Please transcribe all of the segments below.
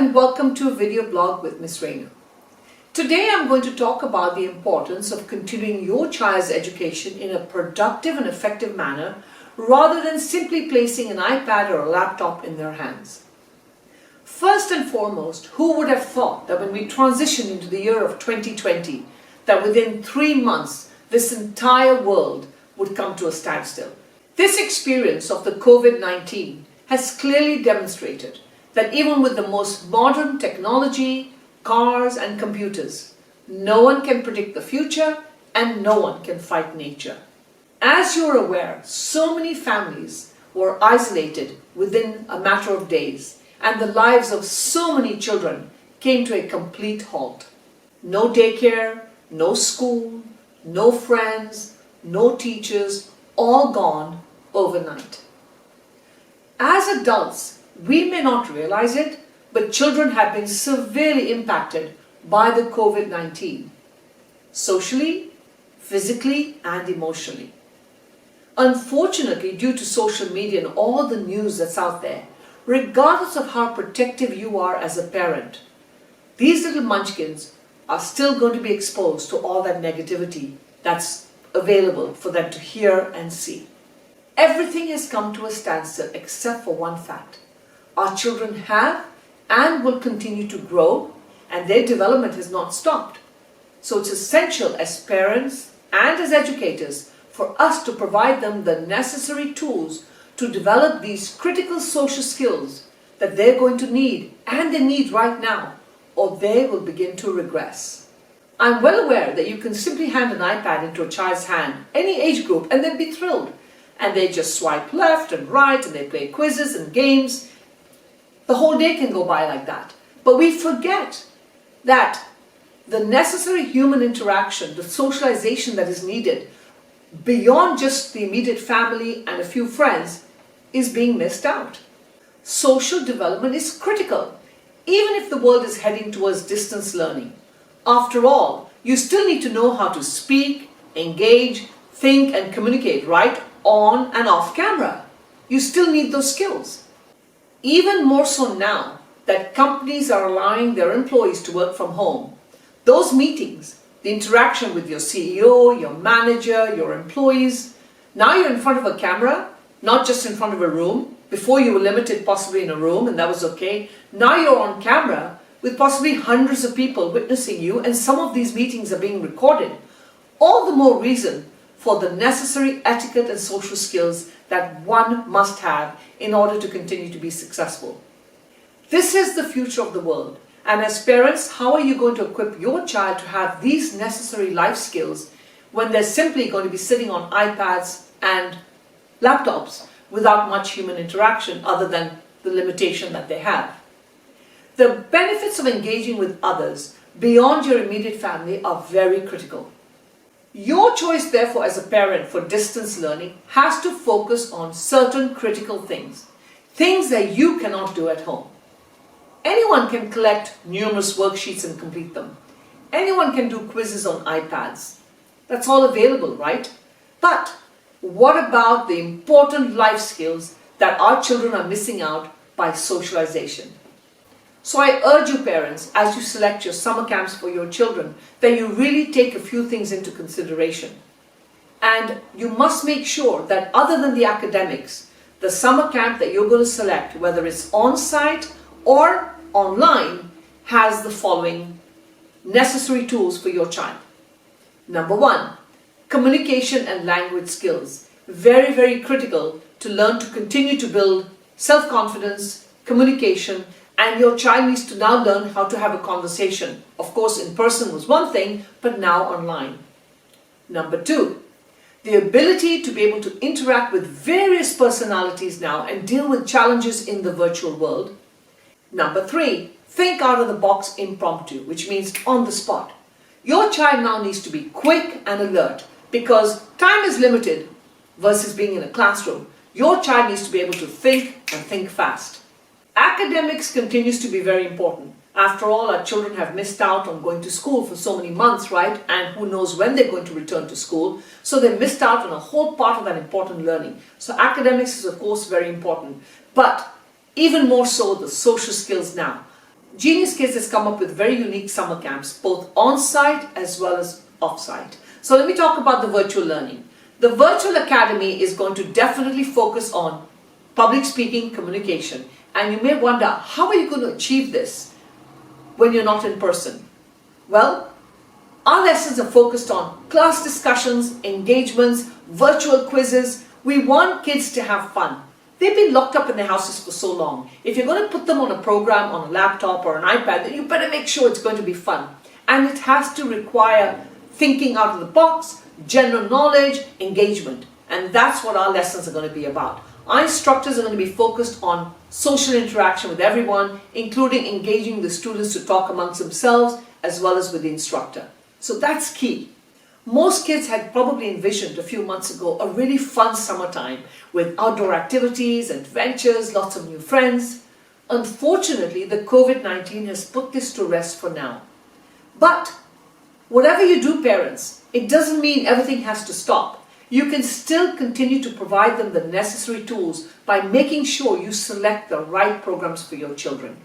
and welcome to a video blog with Miss Rennu. Today I'm going to talk about the importance of continuing your child's education in a productive and effective manner rather than simply placing an iPad or a laptop in their hands. First and foremost, who would have thought that when we transitioned into the year of 2020, that within 3 months this entire world would come to a standstill? This experience of the COVID-19 has clearly demonstrated that even with the most modern technology, cars and computers, no one can predict the future and no one can fight nature. As you're aware, so many families were isolated within a matter of days, and the lives of so many children came to a complete halt. No daycare, no school, no friends, no teachers, all gone overnight. As adults, we may not realize it, but children have been severely impacted by the COVID-19, socially, physically, and emotionally. Unfortunately, due to social media and all the news that's out there, regardless of how protective you are as a parent, these little munchkins are still going to be exposed to all that negativity that's available for them to hear and see. Everything has come to a standstill except for one fact. Our children have and will continue to grow, and their development has not stopped. So it's essential as parents and as educators for us to provide them the necessary tools to develop these critical social skills that they're going to need, and they need right now, or they will begin to regress. I'm well aware that you can simply hand an iPad into a child's hand, any age group, and they'd be thrilled. And they just swipe left and right, and they play quizzes and games. The whole day can go by like that. But we forget that the necessary human interaction, the socialization that is needed beyond just the immediate family and a few friends, is being missed out. Social development is critical, even if the world is heading towards distance learning. After all, you still need to know how to speak, engage, think and communicate right on and off camera. You still need those skills. Even more so now that companies are allowing their employees to work from home. Those meetings, the interaction with your CEO, your manager, your employees, now you're in front of a camera, not just in front of a room. Before you were limited possibly in a room and that was okay. Now you're on camera with possibly hundreds of people witnessing you, and some of these meetings are being recorded. All the more reason for the necessary etiquette and social skills that one must have in order to continue to be successful. This is the future of the world, and as parents, how are you going to equip your child to have these necessary life skills when they're simply going to be sitting on iPads and laptops without much human interaction other than the limitation that they have? The benefits of engaging with others beyond your immediate family are very critical. Your choice, therefore, as a parent for distance learning has to focus on certain critical things that you cannot do at home. Anyone can collect numerous worksheets and complete them. Anyone can do quizzes on iPads. That's all available, right? But what about the important life skills that our children are missing out by socialization? So I urge you parents, as you select your summer camps for your children, that you really take a few things into consideration. And you must make sure that other than the academics, the summer camp that you're going to select, whether it's on-site or online, has the following necessary tools for your child. Number 1, communication and language skills. Very, very critical to learn to continue to build self-confidence, communication, and your child needs to now learn how to have a conversation. Of course, in person was one thing, but now online. Number 2, the ability to be able to interact with various personalities now and deal with challenges in the virtual world. Number 3, think out of the box impromptu, which means on the spot. Your child now needs to be quick and alert because time is limited versus being in a classroom. Your child needs to be able to think and think fast. Academics continues to be very important. After all, our children have missed out on going to school for so many months, right? And who knows when they're going to return to school. So they missed out on a whole part of that important learning. So academics is of course very important. But even more so the social skills now. Genius Kids has come up with very unique summer camps, both on-site as well as off-site. So let me talk about the virtual learning. The Virtual Academy is going to definitely focus on public speaking, communication. And you may wonder, how are you going to achieve this when you're not in person? Well, our lessons are focused on class discussions, engagements, virtual quizzes. We want kids to have fun. They've been locked up in their houses for so long. If you're going to put them on a program, on a laptop or an iPad, then you better make sure it's going to be fun. And it has to require thinking out of the box, general knowledge, engagement. And that's what our lessons are going to be about. Our instructors are going to be focused on social interaction with everyone, including engaging the students to talk amongst themselves as well as with the instructor. So that's key. Most kids had probably envisioned a few months ago a really fun summertime with outdoor activities, adventures, lots of new friends. Unfortunately, the COVID-19 has put this to rest for now. But whatever you do, parents, it doesn't mean everything has to stop. You can still continue to provide them the necessary tools by making sure you select the right programs for your children.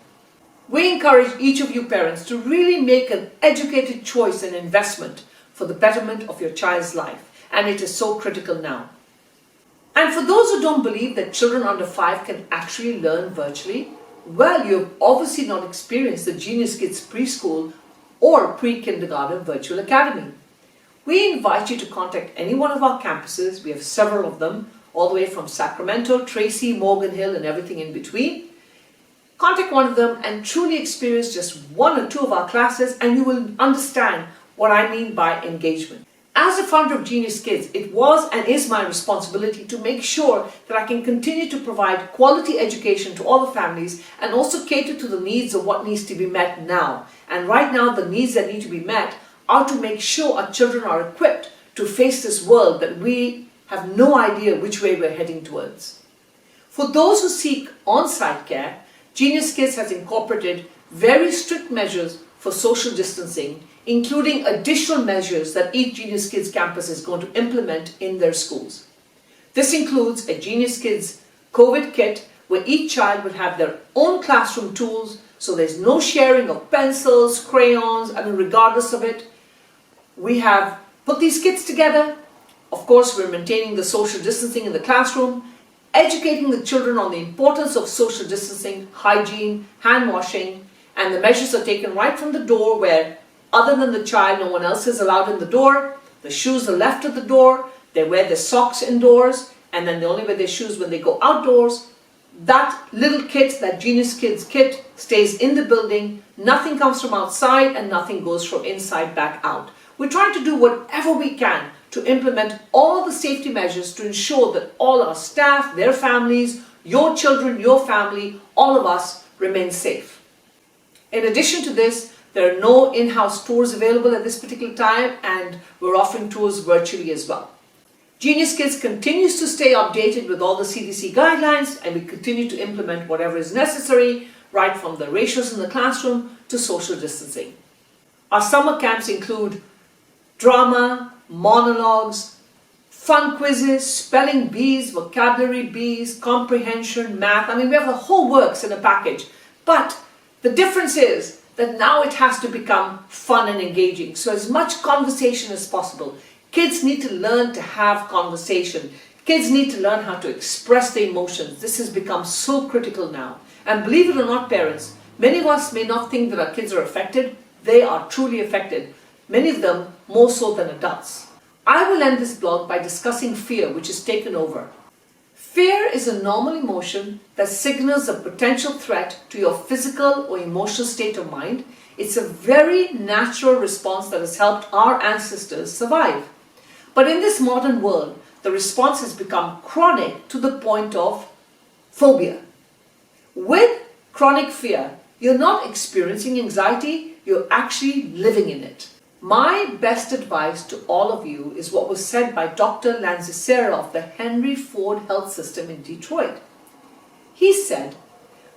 We encourage each of you parents to really make an educated choice and investment for the betterment of your child's life, and it is so critical now. And for those who don't believe that children under 5 can actually learn virtually, well, you've obviously not experienced the Genius Kids Preschool or Pre-Kindergarten Virtual Academy. We invite you to contact any one of our campuses. We have several of them, all the way from Sacramento, Tracy, Morgan Hill, and everything in between. Contact one of them and truly experience just one or two of our classes, and you will understand what I mean by engagement. As the founder of Genius Kids, it was and is my responsibility to make sure that I can continue to provide quality education to all the families and also cater to the needs of what needs to be met now. And right now, the needs that need to be met are to make sure our children are equipped to face this world that we have no idea which way we're heading towards. For those who seek on-site care, Genius Kids has incorporated very strict measures for social distancing, including additional measures that each Genius Kids campus is going to implement in their schools. This includes a Genius Kids COVID kit where each child will have their own classroom tools, so there's no sharing of pencils, crayons, regardless of it. We have put these kits together. Of course, we're maintaining the social distancing in the classroom, educating the children on the importance of social distancing, hygiene, hand washing, and the measures are taken right from the door where, other than the child, no one else is allowed in the door. The shoes are left at the door. They wear their socks indoors, and then they only wear their shoes when they go outdoors. That little kit, that Genius Kids kit, stays in the building. Nothing comes from outside and nothing goes from inside back out. We're trying to do whatever we can to implement all the safety measures to ensure that all our staff, their families, your children, your family, all of us remain safe. In addition to this, there are no in-house tours available at this particular time, and we're offering tours virtually as well. Genius Kids continues to stay updated with all the CDC guidelines, and we continue to implement whatever is necessary, right from the ratios in the classroom to social distancing. Our summer camps include drama, monologues, fun quizzes, spelling bees, vocabulary bees, comprehension, math. We have the whole works in a package. But the difference is that now it has to become fun and engaging. So as much conversation as possible. Kids need to learn to have conversation. Kids need to learn how to express their emotions. This has become so critical now. And believe it or not, parents, many of us may not think that our kids are affected. They are truly affected. Many of them more so than adults. I will end this blog by discussing fear, which has taken over. Fear is a normal emotion that signals a potential threat to your physical or emotional state of mind. It's a very natural response that has helped our ancestors survive. But in this modern world, the response has become chronic to the point of phobia. With chronic fear, you're not experiencing anxiety, you're actually living in it. My best advice to all of you is what was said by Dr. Lancicera of the Henry Ford Health System in Detroit. He said,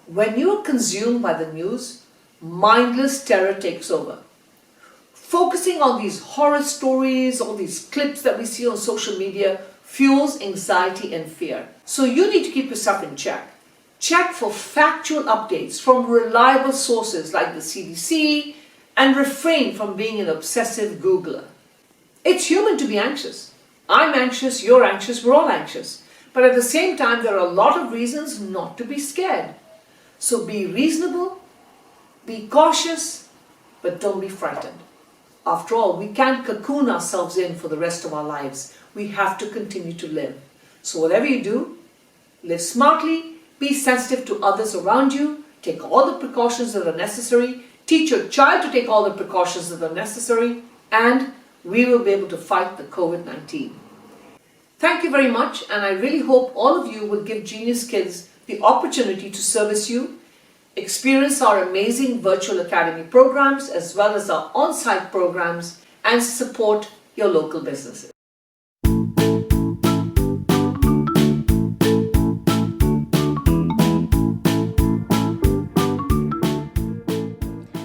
when you are consumed by the news, mindless terror takes over. Focusing on these horror stories, all these clips that we see on social media, fuels anxiety and fear. So you need to keep yourself in check. Check for factual updates from reliable sources like the CDC and refrain from being an obsessive Googler. It's human to be anxious. I'm anxious, you're anxious, we're all anxious. But at the same time, there are a lot of reasons not to be scared. So be reasonable, be cautious, but don't be frightened. After all, we can't cocoon ourselves in for the rest of our lives. We have to continue to live. So whatever you do, live smartly, be sensitive to others around you, take all the precautions that are necessary, teach your child to take all the precautions that are necessary, and we will be able to fight the COVID-19. Thank you very much, and I really hope all of you will give Genius Kids the opportunity to service you, experience our amazing virtual academy programs as well as our on-site programs, and support your local businesses.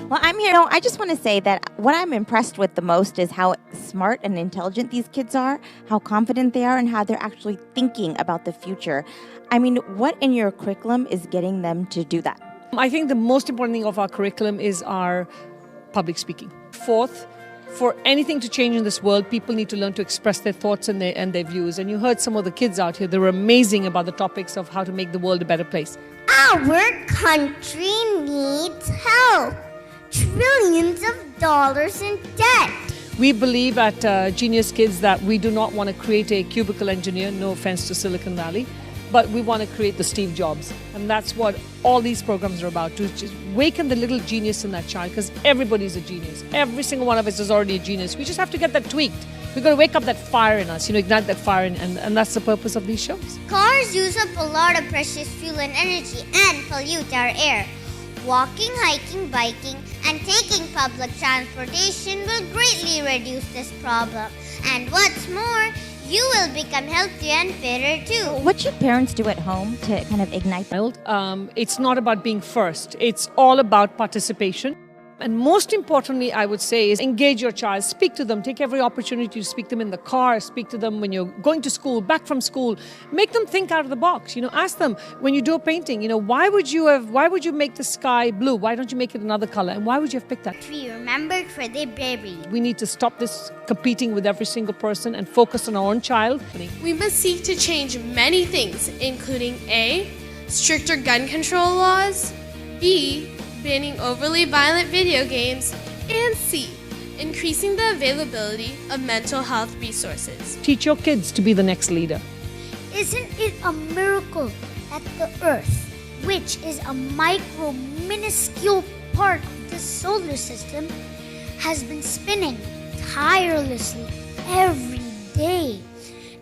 Well, I'm here. I just want to say that what I'm impressed with the most is how smart and intelligent these kids are, how confident they are, and how they're actually thinking about the future. I mean, what in your curriculum is getting them to do that? I think the most important thing of our curriculum is our public speaking. Fourth, for anything to change in this world, people need to learn to express their thoughts and their views. And you heard some of the kids out here, they were amazing about the topics of how to make the world a better place. Our country needs help. Trillions of dollars in debt. We believe at Genius Kids that we do not want to create a cubicle engineer, no offense to Silicon Valley, but we want to create the Steve Jobs. And that's what all these programs are about, to just waken the little genius in that child, because everybody's a genius. Every single one of us is already a genius. We just have to get that tweaked. We've got to wake up that fire in us, ignite that fire, and that's the purpose of these shows. Cars use up a lot of precious fuel and energy and pollute our air. Walking, hiking, biking, and taking public transportation will greatly reduce this problem. And what's more, you will become healthier and fitter too. What should parents do at home to kind of ignite that? It's not about being first. It's all about participation. And most importantly, I would say, is engage your child. Speak to them. Take every opportunity to speak to them in the car. Speak to them when you're going to school, back from school. Make them think out of the box. Ask them when you do a painting. Why would you make the sky blue? Why don't you make it another color? And why would you have picked that? We remembered for the baby. We need to stop this competing with every single person and focus on our own child. We must seek to change many things, including A, stricter gun control laws, B, banning overly violent video games, and C, increasing the availability of mental health resources. Teach your kids to be the next leader. Isn't it a miracle that the Earth, which is a minuscule part of the solar system, has been spinning tirelessly every day,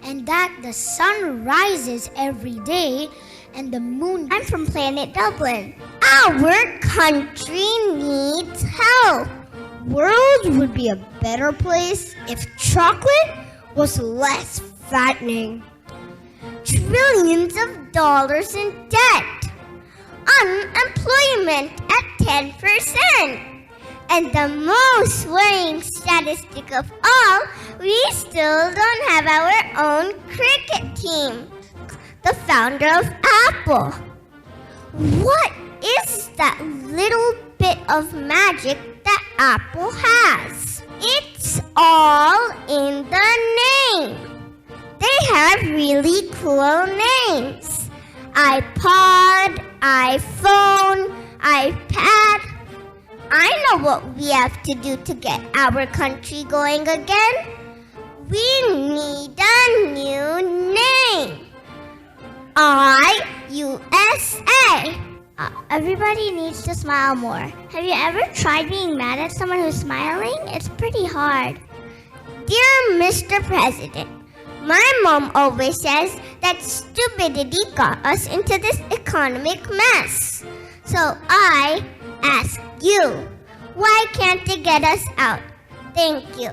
and that the sun rises every day and the moon... I'm from planet Dublin. Our country needs help. World would be a better place if chocolate was less fattening. Trillions of dollars in debt. Unemployment at 10%. And the most worrying statistic of all, we still don't have our own cricket team. The founder of Apple. What is that little bit of magic that Apple has? It's all in the name. They have really cool names. iPod, iPhone, iPad. I know what we have to do to get our country going again. We need a new name. USA. Everybody needs to smile more. Have you ever tried being mad at someone who's smiling? It's pretty hard. Dear Mr. President, my mom always says that stupidity got us into this economic mess. So I ask you, why can't they get us out? Thank you.